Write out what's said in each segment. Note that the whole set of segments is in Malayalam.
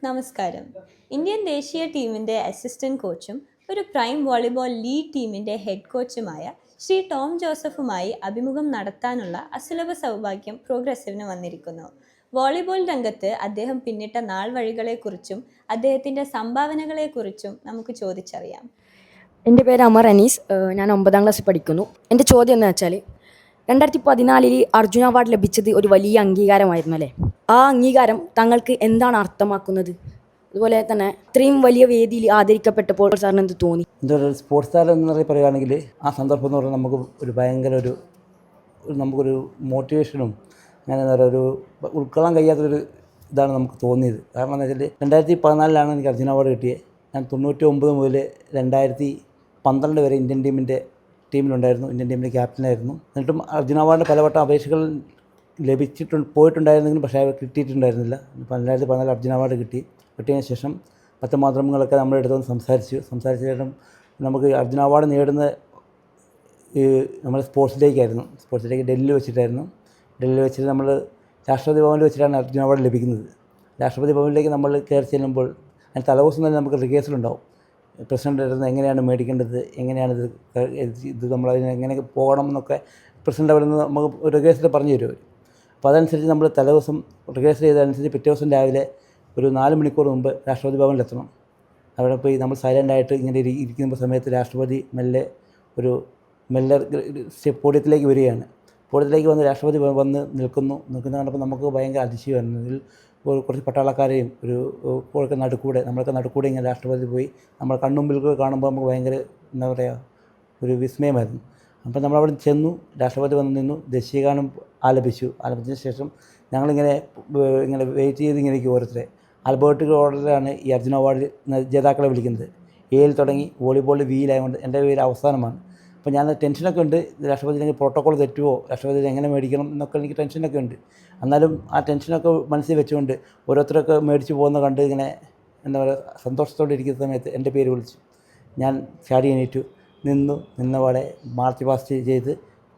നമസ്കാരം. ഇന്ത്യൻ ദേശീയ ടീമിന്റെ അസിസ്റ്റന്റ് കോച്ചും ഒരു പ്രൈം വോളിബോൾ ലീഗ് ടീമിന്റെ ഹെഡ് കോച്ചുമായ ശ്രീ ടോം ജോസഫുമായി അഭിമുഖം നടത്താനുള്ള അസുലഭ സൗഭാഗ്യം പ്രോഗ്രസീവിന് വന്നിരിക്കുന്നു. വോളിബോൾ രംഗത്ത് അദ്ദേഹം പിന്നിട്ട നാൾവഴികളെക്കുറിച്ചും അദ്ദേഹത്തിന്റെ സംഭാവനകളെക്കുറിച്ചും നമുക്ക് ചോദിച്ചറിയാം. എൻ്റെ പേര് അമർ അനീസ്. ഞാൻ 9ാം ക്ലാസ്സിൽ പഠിക്കുന്നു. എൻ്റെ ചോദ്യം എന്ന് വെച്ചാൽ 2014 അർജുന അവാർഡ് ലഭിച്ചത് ഒരു വലിയ അംഗീകാരമായിരുന്നു അല്ലേ? ആ അംഗീകാരം താങ്കൾക്ക് എന്താണ് അർത്ഥമാക്കുന്നത്? അതുപോലെ തന്നെ ഇത്രയും വലിയ വേദിയിൽ ആദരിക്കപ്പെട്ടപ്പോൾ സാറിന് എന്ത് തോന്നി? എന്തൊരു സ്പോർട്സ് താരം എന്ന് പറയുകയാണെങ്കിൽ ആ സന്ദർഭം എന്ന് പറഞ്ഞാൽ നമുക്ക് ഒരു ഭയങ്കര നമുക്കൊരു മോട്ടിവേഷനും അങ്ങനെ എന്താ പറയുക ഒരു ഉൾക്കൊള്ളാൻ കഴിയാത്തൊരു ഇതാണ് നമുക്ക് തോന്നിയത്. കാരണം എന്താ വെച്ചാൽ 2014 എനിക്ക് അർജുന അവാർഡ് കിട്ടിയത്. ഞാൻ 99 മുതൽ 2012 വരെ ഇന്ത്യൻ ടീമിലുണ്ടായിരുന്നു. ഇന്ത്യൻ ടീമിൻ്റെ ക്യാപ്റ്റനായിരുന്നു. എന്നിട്ടും അർജുന അവാർഡിന് പലവട്ടം അപേക്ഷകൾ പോയിട്ടുണ്ടായിരുന്നെങ്കിലും പക്ഷേ കിട്ടിയിട്ടുണ്ടായിരുന്നില്ല. 2014 അർജുന അവാർഡ് കിട്ടിയതിന് ശേഷം പത്രമാധ്യമങ്ങളൊക്കെ നമ്മുടെ അടുത്ത് സംസാരിച്ച ശേഷം നമുക്ക് അർജുന അവാർഡ് നേടുന്ന നമ്മുടെ സ്പോർട്സിലേക്ക് ഡൽഹിയിൽ വെച്ചിട്ട് നമ്മൾ രാഷ്ട്രപതി ഭവനിൽ വെച്ചിട്ടാണ് അർജുന അവാർഡ് ലഭിക്കുന്നത്. രാഷ്ട്രപതി ഭവനിലേക്ക് നമ്മൾ കയറി ചെല്ലുമ്പോൾ അതിന് തലേദിവസം തന്നെ നമുക്ക് റിഹേഴ്സലുണ്ടാവും. പ്രസിഡൻ്റ് അടുത്ത് എങ്ങനെയാണ് മേടിക്കേണ്ടത്, എങ്ങനെയാണ് ഇത് നമ്മളതിന് എങ്ങനെ പോകണം എന്നൊക്കെ പ്രസിഡൻ്റ് അവിടെ നിന്ന് നമുക്ക് റിഹേഴ്സൽ പറഞ്ഞു തരും അവർ. അപ്പോൾ അതനുസരിച്ച് നമ്മൾ തലേദിവസം റിഹേഴ്സൽ ചെയ്തതനുസരിച്ച് പിറ്റേ ദിവസം രാവിലെ ഒരു 4 മണിക്കൂർ മുമ്പ് രാഷ്ട്രപതി ഭവനിലെത്തണം. അവിടെ പോയി നമ്മൾ സൈലൻ്റായിട്ട് ഇങ്ങനെ ഇരിക്കുന്ന സമയത്ത് രാഷ്ട്രപതി മെല്ലെ പോഡിയത്തിലേക്ക് വരികയാണ്. പോഡിയത്തിലേക്ക് വന്ന് രാഷ്ട്രപതി വന്ന് നിൽക്കുന്ന കണ്ടപ്പോൾ നമുക്ക് ഭയങ്കര അതിശയമായിരുന്നു. ഇതിൽ കുറച്ച് പട്ടാളക്കാരെയും നമ്മളൊക്കെ നടുക്കൂടെ ഇങ്ങനെ രാഷ്ട്രപതി പോയി നമ്മൾ കൺമുമ്പിൽ കാണുമ്പോൾ നമുക്ക് ഭയങ്കര എന്താ പറയുക ഒരു വിസ്മയമായിരുന്നു. അപ്പോൾ നമ്മളവിടെ ചെന്നു, രാഷ്ട്രപതി വന്ന് നിന്നു, ദേശീയഗാനം ആലപിച്ചതിന് ശേഷം ഞങ്ങളിങ്ങനെ വെയിറ്റ് ചെയ്ത് ഇങ്ങനെ ഇരിക്കും. ഓരോരുത്തരെ ആൽഫബറ്റിക്കൽ ഓർഡറിലാണ് ഈ അർജുന അവാർഡ് ജേതാക്കളെ വിളിക്കുന്നത്. എയിൽ തുടങ്ങി വോളിബോളിൽ വിയിലായതുകൊണ്ട് എൻ്റെ പേര് അവസാനമാണ്. അപ്പോൾ ഞാൻ ടെൻഷനൊക്കെ ഉണ്ട്, രാഷ്ട്രപതിയിലേക്ക് പ്രോട്ടോക്കോൾ തെറ്റുമോ, രാഷ്ട്രപതി എങ്ങനെ മേടിക്കണം എന്നൊക്കെ എനിക്ക് ടെൻഷനൊക്കെ ഉണ്ട്. എന്നാലും ആ ടെൻഷനൊക്കെ മനസ്സിൽ വെച്ചുകൊണ്ട് ഓരോരുത്തരൊക്കെ മേടിച്ച് പോകുന്ന കണ്ട് ഇങ്ങനെ എന്താ പറയുക സന്തോഷത്തോടെ ഇരിക്കുന്ന സമയത്ത് എൻ്റെ പേര് വിളിച്ചു. ഞാൻ ചാടി എണീറ്റു, നിന്നപാടെ മാർച്ച് പാസ്റ്റ് ചെയ്ത്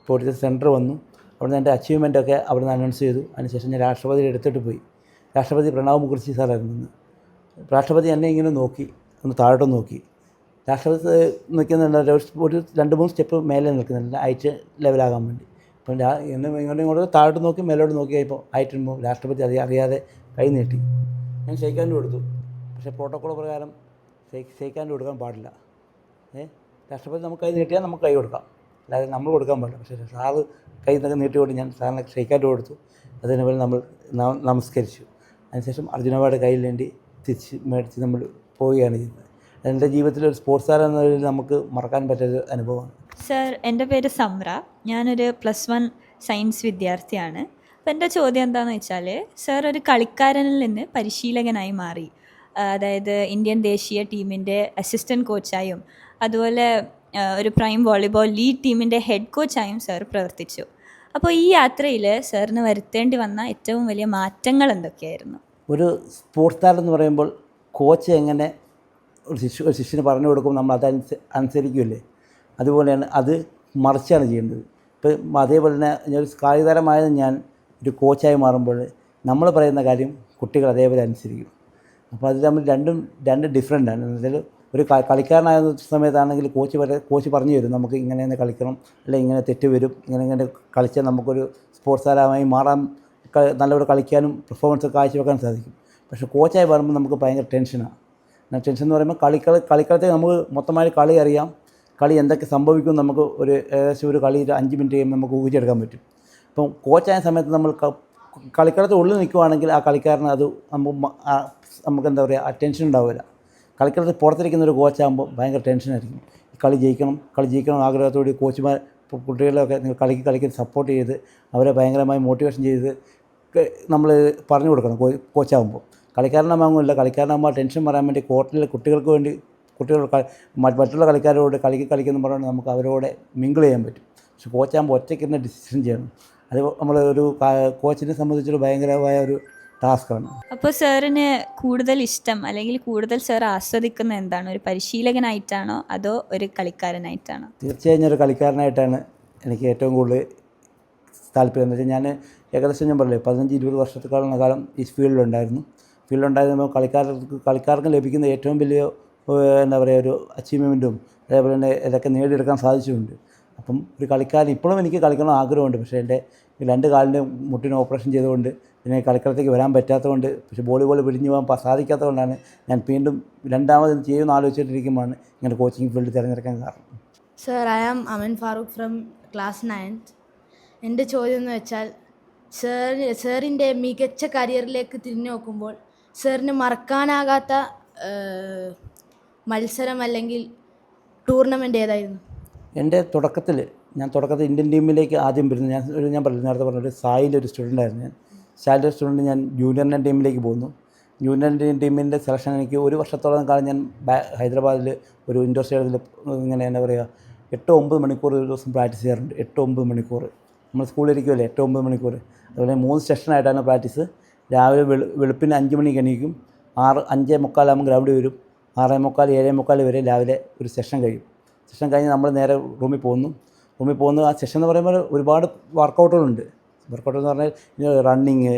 പോയിട്ട് സെൻറ്റർ വന്നു. അവിടുന്ന് എൻ്റെ അച്ചീവ്മെൻറ്റൊക്കെ അവിടുന്ന് അനൗൺസ് ചെയ്തു. അതിനുശേഷം ഞാൻ രാഷ്ട്രപതിയുടെ എടുത്തിട്ട് പോയി. രാഷ്ട്രപതി പ്രണബ് മുഖർജി സാറായിരുന്നു. രാഷ്ട്രപതി എന്നെ ഇങ്ങനെ നോക്കി, ഒന്ന് താഴോട്ട് നോക്കി. രാഷ്ട്രപതി നിൽക്കുന്നുണ്ട്, ഒരു 2-3 സ്റ്റെപ്പ് മേലെ നിൽക്കുന്നുണ്ട് ഹൈറ്റ് ലെവലാകാൻ വേണ്ടി. അപ്പം ഇങ്ങോട്ട് താഴോട്ട് നോക്കി മേലോട്ട് നോക്കിയപ്പോൾ ഹൈറ്റ് രാഷ്ട്രപതി അറിയാതെ കൈ നീട്ടി. ഞാൻ ഷെയ്ക്ക് കൊടുത്തു. പക്ഷേ പ്രോട്ടോക്കോൾ പ്രകാരം ഷെയ്ക്ക് കൊടുക്കാൻ പാടില്ല. രാഷ്ട്രപതി നമുക്ക് കൈ നീട്ടിയാൽ നമുക്ക് കൈ കൊടുക്കാം, അല്ലാതെ നമ്മൾ കൊടുക്കാൻ പാടില്ല. പക്ഷേ സാറ് കൈ നീട്ടിക്കൊണ്ട് ഞാൻ സാറിന് ഷെയ്ക്ക് കൊടുത്തു. അതിനുവേണ്ടി നമ്മൾ നമസ്കരിച്ചു. അതിനുശേഷം അർജുന അവാർഡ് കയ്യിൽ വേണ്ടി തിരിച്ച് മേടിച്ച് നമ്മൾ പോവുകയാണ് ചെയ്യുന്നത്. എൻ്റെ ജീവിതത്തിൽ ഒരു സ്പോർട്സ് താരം എന്നതിൽ നമുക്ക് മറക്കാൻ പറ്റിയൊരു അനുഭവമാണ്. സർ, എൻ്റെ പേര് സംറ. ഞാനൊരു +1 സയൻസ് വിദ്യാർത്ഥിയാണ്. അപ്പോൾ എൻ്റെ ചോദ്യം എന്താണെന്ന് വെച്ചാൽ, സർ ഒരു കളിക്കാരനിൽ നിന്ന് പരിശീലകനായി മാറി. അതായത് ഇന്ത്യൻ ദേശീയ ടീമിൻ്റെ അസിസ്റ്റൻറ്റ് കോച്ചായും അതുപോലെ ഒരു പ്രൈം വോളിബോൾ ലീഗ് ടീമിൻ്റെ ഹെഡ് കോച്ചായും സർ പ്രവർത്തിച്ചു. അപ്പോൾ ഈ യാത്രയിൽ സാറിന് വരുത്തേണ്ടി വന്ന ഏറ്റവും വലിയ മാറ്റങ്ങൾ എന്തൊക്കെയായിരുന്നു? ഒരു സ്പോർട്സ് താരം എന്ന് പറയുമ്പോൾ കോച്ച് എങ്ങനെ ഒരു ശിഷ്യന് പറഞ്ഞു കൊടുക്കും, നമ്മൾ അനുസരിക്കുമല്ലേ, അതുപോലെയാണ് അത് മറിച്ചാണ് ചെയ്യേണ്ടത്. ഇപ്പം അതേപോലെ തന്നെ ഒരു കായികതാരമായത് ഞാൻ ഒരു കോച്ചായി മാറുമ്പോൾ നമ്മൾ പറയുന്ന കാര്യം കുട്ടികൾ അതേപോലെ അനുസരിക്കും. അപ്പോൾ അത് തമ്മിൽ രണ്ട് ഡിഫറെൻ്റാണ്. എന്ന് വെച്ചാൽ ഒരു കളിക്കാരനായ സമയത്താണെങ്കിൽ കോച്ച് പറഞ്ഞു തരും, നമുക്ക് ഇങ്ങനെ കളിക്കണം, അല്ലെങ്കിൽ ഇങ്ങനെ തെറ്റ് വരും, ഇങ്ങനെ കളിച്ചാൽ നമുക്കൊരു സ്പോർട്സ് താരമായി മാറാൻ, നല്ലപോലെ കളിക്കാനും പെർഫോമൻസ് കാഴ്ചവെക്കാൻ സാധിക്കും. പക്ഷേ കോച്ചായി പറയുമ്പോൾ നമുക്ക് ഭയങ്കര ടെൻഷനാണ്. ടെൻഷൻ എന്ന് പറയുമ്പോൾ കളിക്കളത്തിൽ നമുക്ക് മൊത്തമായി കളി അറിയാം, കളി എന്തൊക്കെ സംഭവിക്കും നമുക്ക് ഏകദേശം ഒരു കളി 5 മിനിറ്റ് കഴിയുമ്പോൾ നമുക്ക് ഊഹിച്ചെടുക്കാൻ പറ്റും. അപ്പം കോച്ചായ സമയത്ത് നമ്മൾ കളിക്കളത്തിൽ ഉള്ളിൽ നിൽക്കുകയാണെങ്കിൽ ആ കളിക്കാരന് അത് നമുക്ക് എന്താ പറയുക, ആ ടെൻഷൻ ഉണ്ടാവില്ല. കളിക്കളത്തിൽ പുറത്തിരിക്കുന്ന ഒരു കോച്ചാകുമ്പോൾ ഭയങ്കര ടെൻഷനായിരിക്കും. കളി ജയിക്കണം ആഗ്രഹത്തോടെ കോച്ചുമാർ കുട്ടികളെയൊക്കെ കളിക്കാൻ സപ്പോർട്ട് ചെയ്ത് അവരെ ഭയങ്കരമായി മോട്ടിവേഷൻ ചെയ്ത് നമ്മൾ പറഞ്ഞു കൊടുക്കണം. കോച്ചാകുമ്പോൾ കളിക്കാരനാകുന്നില്ല, കളിക്കാരനാകുമ്പോൾ ടെൻഷൻ പറയാൻ വേണ്ടി കോർട്ടിൽ മറ്റുള്ള കളിക്കാരോട് കളിക്കുന്ന പറഞ്ഞാൽ നമുക്ക് അവരോട് മിങ്കിൾ ചെയ്യാൻ പറ്റും. പക്ഷെ കോച്ചാകുമ്പോൾ ഒറ്റയ്ക്ക് തന്നെ ഡിസിഷൻ ചെയ്യണം. അത് ഒരു കോച്ചിനെ സംബന്ധിച്ചൊരു ഭയങ്കരമായ ഒരു ടാസ്ക്കാണ്. അപ്പോൾ സാറിന് കൂടുതൽ ഇഷ്ടം അല്ലെങ്കിൽ കൂടുതൽ സാർ ആസ്വദിക്കുന്ന എന്താണ്? ഒരു പരിശീലകനായിട്ടാണോ അതോ ഒരു കളിക്കാരനായിട്ടാണോ? തീർച്ചയായും ഒരു കളിക്കാരനായിട്ടാണ് എനിക്ക് ഏറ്റവും കൂടുതൽ താല്പര്യം. എന്ന് വെച്ചാൽ ഞാൻ ഏകദേശം ഞാൻ പറഞ്ഞില്ലേ 15-20 വർഷത്തോളം കാലം ഈ ഫീൽഡിലുണ്ടായിരുന്നു. ഫീൽഡുണ്ടായിരുമ്പോൾ കളിക്കാർക്ക് ലഭിക്കുന്ന ഏറ്റവും വലിയ എന്താ പറയുക ഒരു അച്ചീവ്മെൻറ്റും അതേപോലെ തന്നെ ഇതൊക്കെ നേടിയെടുക്കാൻ സാധിച്ചിട്ടുണ്ട്. അപ്പം ഒരു കളിക്കാരൻ ഇപ്പോഴും എനിക്ക് കളിക്കണം ആഗ്രഹമുണ്ട്. പക്ഷേ എൻ്റെ രണ്ട് കാലിൻ്റെ മുട്ടിന് ഓപ്പറേഷൻ ചെയ്തുകൊണ്ട് പിന്നെ കളിക്കളത്തേക്ക് വരാൻ പറ്റാത്തതുകൊണ്ട്, പക്ഷേ വോളിബോൾ പിടിഞ്ഞു പോകാൻ സാധിക്കാത്തതുകൊണ്ടാണ് ഞാൻ വീണ്ടും രണ്ടാമത് ചെയ്യുമെന്ന് ആലോചിച്ചിട്ടിരിക്കുമ്പോഴാണ് ഇങ്ങനെ കോച്ചിങ് ഫീൽഡ് തിരഞ്ഞെടുക്കാൻ കാരണം. Sir, I am Amin Farooq from class 9th. എൻ്റെ ചോദ്യം എന്ന് വെച്ചാൽ സാറിൻ്റെ മികച്ച കരിയറിലേക്ക് തിരിഞ്ഞു നോക്കുമ്പോൾ സാറിന് മറക്കാനാകാത്ത മത്സരം അല്ലെങ്കിൽ ടൂർണമെൻ്റ് ഏതായിരുന്നു? എൻ്റെ തുടക്കത്തിൽ ഇന്ത്യൻ ടീമിലേക്ക് ആദ്യം വരുന്നത് ഞാൻ നേരത്തെ പറഞ്ഞൊരു സായിലൊരു സ്റ്റുഡൻ്റായിരുന്നു. സായിലൊരു സ്റ്റുഡൻറ്റ് ഞാൻ ജൂനിയർ ഇന്ത്യൻ ടീമിലേക്ക് പോകുന്നു. ജൂനിയർ ഇന്ത്യൻ ടീമിൻ്റെ സെലക്ഷൻ എനിക്ക് ഒരു വർഷത്തോളം കാലം ഞാൻ ഹൈദരാബാദിൽ ഒരു ഇൻഡോർ സ്റ്റേഡിയത്തിൽ ഇങ്ങനെ എന്താ പറയുക 8-9 മണിക്കൂർ ഒരു ദിവസം പ്രാക്ടീസ് ചെയ്യാറുണ്ട്. 8-9 മണിക്കൂർ നമ്മൾ സ്കൂളിലിരിക്കുമല്ലേ, 8-9 മണിക്കൂർ. അതുപോലെ 3 സെഷനായിട്ടാണ് പ്രാക്ടീസ്. രാവിലെ വെളുപ്പിന് 5 മണിക്ക് എണീക്കും, 5:45 ആകുമ്പോൾ ഗ്രൗണ്ടിൽ വരും, 6:45 7:45 വരെ രാവിലെ ഒരു സെഷൻ കഴിയും. സെഷൻ കഴിഞ്ഞ് നമ്മൾ നേരെ റൂമിൽ പോകുന്നു. ആ സെഷൻ എന്ന് പറയുമ്പോൾ ഒരുപാട് വർക്കൗട്ടുകളുണ്ട്. വർക്കൗട്ട് എന്ന് പറഞ്ഞാൽ റണ്ണിങ്,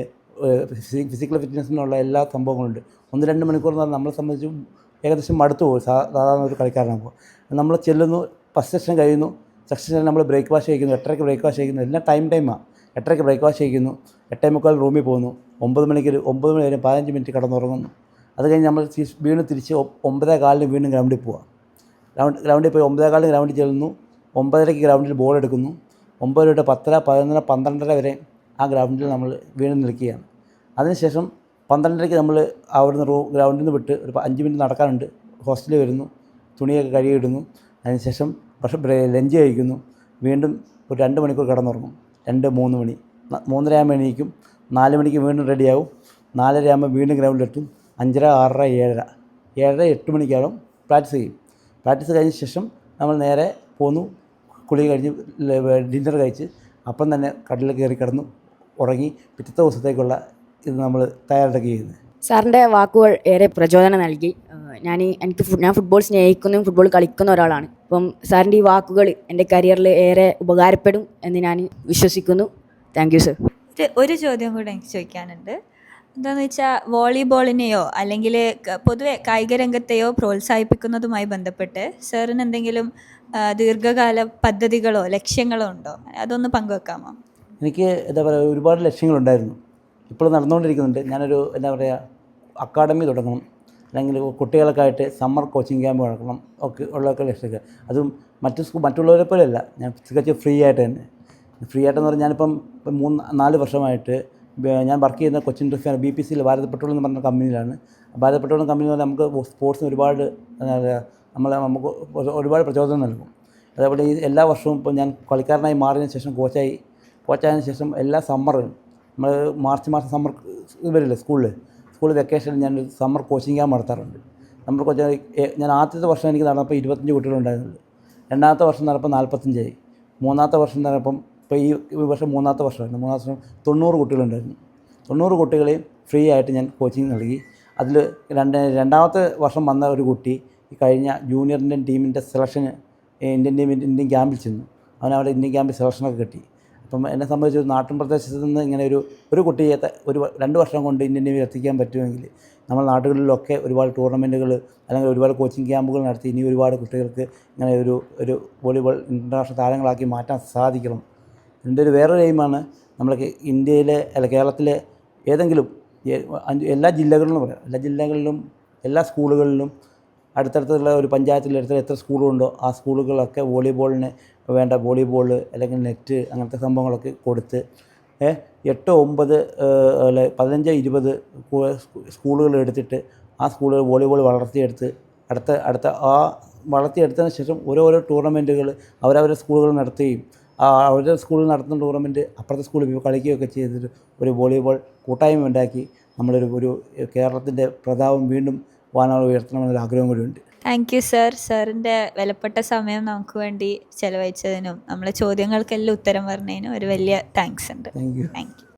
ഫിസിക്കൽ ഫിറ്റ്നസ്സിനുള്ള എല്ലാ സംഭവങ്ങളുണ്ട്. 1-2 മണിക്കൂർ എന്ന് പറഞ്ഞാൽ നമ്മളെ സംബന്ധിച്ച് ഏകദേശം മടുത്തു പോകും സാധാരണ ഒരു കളിക്കാരനാകുമ്പോൾ. നമ്മൾ ചെല്ലുന്നു, ഫസ്റ്റ് സെഷൻ കഴിയുന്നു. സെക്കൻഡ് സെഷൻ നമ്മൾ ബ്രേക്ക്ഫാസ്റ്റ് കഴിക്കുന്നു, 8:30 ബ്രേക്ക്ഫാസ്റ്റ് കഴിക്കുന്നു. എല്ലാം ടൈമാണ്. 8:30 ബ്രേക്ക്ഫാസ്റ്റ് കഴിക്കുന്നു, 8:45 റൂമിൽ പോകുന്നു, 9 മണി വരെ 15 മിനിറ്റ് കിടന്നുറങ്ങുന്നു. അത് കഴിഞ്ഞ് നമ്മൾ വീണ്ടും തിരിച്ച് 9:15 വീണ്ടും ഗ്രൗണ്ടിൽ പോവുക. ഗ്രൗണ്ടിൽ പോയി 9:15 ഗ്രൗണ്ടിൽ ചെല്ലുന്നു, 9:30 ഗ്രൗണ്ടിൽ ബോൾ എടുക്കുന്നു. 9 തൊട്ട് 10, 11, 12 വരെ ആ ഗ്രൗണ്ടിൽ നമ്മൾ വീണ്ടും നിൽക്കുകയാണ്. അതിനുശേഷം 12:30 നമ്മൾ അവിടുന്ന് ഗ്രൗണ്ടിൽ നിന്ന് വിട്ട് ഒരു 5 മിനിറ്റ് നടക്കാനുണ്ട്. ഹോസ്റ്റലിൽ വരുന്നു, തുണിയൊക്കെ കഴുകിയിടുന്നു. അതിനുശേഷം ലഞ്ച് കഴിക്കുന്നു. വീണ്ടും ഒരു 2 മണിക്കൂർ കിടന്നുറങ്ങും. 2-3 മണി, 3:30 ആകുമ്പോൾ എണീക്കും. 4 മണിക്ക് വീണ്ടും റെഡിയാവും. 4:30 ആകുമ്പോൾ വീണ്ടും ഗ്രൗണ്ടിലെത്തും. 5:30, 6:30, 7:30, 8 മണിക്കാകും പ്രാക്ടീസ് ചെയ്യും. പ്രാക്ടീസ് കഴിഞ്ഞ ശേഷം നമ്മൾ നേരെ പോന്നു, കുളി കഴിഞ്ഞ് ഡിന്നർ കഴിച്ച് അപ്പം തന്നെ കടലിൽ കയറി കിടന്നു ഉറങ്ങി. പിറ്റത്തെ ദിവസത്തേക്കുള്ള ഇത് നമ്മൾ തയ്യാറെടുക്കുക ചെയ്യുന്നത്. സാറിൻ്റെ വാക്കുകൾ ഏറെ പ്രചോദനം നൽകി. ഞാൻ ഫുട്ബോൾ സ്നേഹിക്കുന്നതും ഫുട്ബോൾ കളിക്കുന്ന ഒരാളാണ്. അപ്പം സാറിൻ്റെ ഈ വാക്കുകൾ എൻ്റെ കരിയറിൽ ഏറെ ഉപകാരപ്പെടും എന്ന് ഞാൻ വിശ്വസിക്കുന്നു. Thank you sir. ഒരു ചോദ്യം കൂടെ എനിക്ക് ചോദിക്കാനുണ്ട്. എന്താണെന്ന് വെച്ചാൽ വോളിബോളിനെയോ അല്ലെങ്കിൽ പൊതുവെ കായിക രംഗത്തെയോ പ്രോത്സാഹിപ്പിക്കുന്നതുമായി ബന്ധപ്പെട്ട് സാറിന് എന്തെങ്കിലും ദീർഘകാല പദ്ധതികളോ ലക്ഷ്യങ്ങളോ ഉണ്ടോ? അതൊന്ന് പങ്കുവെക്കാമോ? എനിക്ക് എന്താ പറയുക, ഒരുപാട് ലക്ഷ്യങ്ങളുണ്ടായിരുന്നു, ഇപ്പോൾ നടന്നുകൊണ്ടിരിക്കുന്നുണ്ട്. ഞാനൊരു എന്താ പറയുക അക്കാഡമി തുടങ്ങണം, അല്ലെങ്കിൽ കുട്ടികൾക്കായിട്ട് സമ്മർ കോച്ചിങ് ക്യാമ്പ് നടക്കണം ഒക്കെ ഉള്ളതൊക്കെ ലക്ഷ്യമൊക്കെ. അതും മറ്റുള്ളവരെ പോലെയല്ല, ഞാൻ തികച്ചും ഫ്രീ ആയിട്ട് തന്നെ. ഫ്രീ ആയിട്ടെന്ന് പറഞ്ഞാൽ ഞാനിപ്പം 3-4 വർഷമായിട്ട് ഞാൻ വർക്ക് ചെയ്യുന്ന Cochin refinery BPCL Bharat petrol എന്ന് പറഞ്ഞ കമ്പനിയിലാണ്. ഭാരത് പെട്രോൾ കമ്പനി എന്ന് പറഞ്ഞാൽ നമുക്ക് സ്പോർട്സിന് ഒരുപാട് എന്താ പറയുക നമുക്ക് ഒരുപാട് പ്രചോദനം നൽകും. അതേപോലെ ഈ എല്ലാ വർഷവും ഇപ്പോൾ ഞാൻ കളിക്കാരനായി മാറിയതിന് ശേഷം കോച്ചായതിനു ശേഷം എല്ലാ സമ്മറും നമ്മൾ മാർച്ച് സമ്മർ വരില്ലേ സ്കൂൾ വെക്കേഷനിൽ ഞാൻ സമ്മർ കോച്ചിങ് ക്യാമ്പ് നടത്താറുണ്ട്. സമ്മർ കോച്ചിങ് ഞാൻ ആദ്യത്തെ വർഷം എനിക്ക് നടന്നപ്പോൾ 25 കുട്ടികളുണ്ടായിരുന്നുള്ളൂ. രണ്ടാമത്തെ വർഷം നടന്നപ്പോൾ 45ആയി. മൂന്നാമത്തെ വർഷം നടന്നപ്പം ഇപ്പോൾ ഈ വർഷം മൂന്നാമത്തെ വർഷം 90 കുട്ടികളുണ്ടായിരുന്നു. 90 കുട്ടികളെയും ഫ്രീ ആയിട്ട് ഞാൻ കോച്ചിങ് നൽകി. അതിൽ രണ്ടാമത്തെ വർഷം വന്ന ഒരു കുട്ടി ഈ കഴിഞ്ഞ ജൂനിയർ ഇന്ത്യൻ ടീമിൻ്റെ സെലക്ഷന് ഇന്ത്യൻ ക്യാമ്പിൽ ചെന്നു. അവനവിടെ ഇന്ത്യൻ ക്യാമ്പിൽ സെലക്ഷനൊക്കെ കിട്ടി. അപ്പം എന്നെ സംബന്ധിച്ച് ഒരു നാട്ടിൻ പ്രദേശത്ത് നിന്ന് ഇങ്ങനെ ഒരു കുട്ടിയെ 2 വർഷം കൊണ്ട് ഇന്ത്യൻ ടീമിൽ എത്തിക്കാൻ പറ്റുമെങ്കിൽ നമ്മൾ നാടുകളിലൊക്കെ ഒരുപാട് ടൂർണമെൻറ്റുകൾ അല്ലെങ്കിൽ ഒരുപാട് കോച്ചിങ് ക്യാമ്പുകൾ നടത്തി ഇനി ഒരുപാട് കുട്ടികൾക്ക് ഇങ്ങനെ ഒരു വോളിബോൾ ഇൻ്റർനാഷണൽ താരങ്ങളാക്കി മാറ്റാൻ സാധിക്കണം. എൻ്റെ വേറൊരു എയിമാണ് നമ്മളൊക്കെ ഇന്ത്യയിലെ കേരളത്തിലെ ഏതെങ്കിലും എല്ലാ ജില്ലകളിലും പറയാം, എല്ലാ ജില്ലകളിലും എല്ലാ സ്കൂളുകളിലും അടുത്തടുത്തുള്ള ഒരു പഞ്ചായത്തിലെടുത്ത് എത്ര സ്കൂളുണ്ടോ ആ സ്കൂളുകളൊക്കെ വോളിബോളിന് വേണ്ട വോളിബോൾ അല്ലെങ്കിൽ നെറ്റ് അങ്ങനത്തെ സംഭവങ്ങളൊക്കെ കൊടുത്ത് 8, 9, 15, 20 സ്കൂളുകൾ എടുത്തിട്ട് ആ സ്കൂളുകൾ വോളിബോൾ വളർത്തിയെടുത്ത് അടുത്ത ആ വളർത്തിയെടുത്തതിന് ശേഷം ഓരോരോ ടൂർണമെൻറ്റുകൾ അവരവരുടെ സ്കൂളുകൾ നടത്തുകയും അവരുടെ സ്കൂളിൽ നടത്തുന്ന ടൂർണമെൻറ്റ് അപ്പുറത്തെ സ്കൂളിൽ പോയി കളിക്കുകയൊക്കെ ചെയ്തിട്ട് ഒരു വോളിബോൾ കൂട്ടായ്മ ഉണ്ടാക്കി നമ്മളൊരു കേരളത്തിൻ്റെ പ്രതാപം വീണ്ടും ഉയർത്തണമെന്നൊരു ആഗ്രഹം കൂടിയുണ്ട്. Thank you sir. സാറിൻ്റെ വിലപ്പെട്ട സമയം നമുക്ക് വേണ്ടി ചെലവഴിച്ചതിനും നമ്മളെ ചോദ്യങ്ങൾക്കെല്ലാം ഉത്തരം പറഞ്ഞതിനും ഒരു വലിയ താങ്ക്സ് ഉണ്ട്. Thank you. Thank you.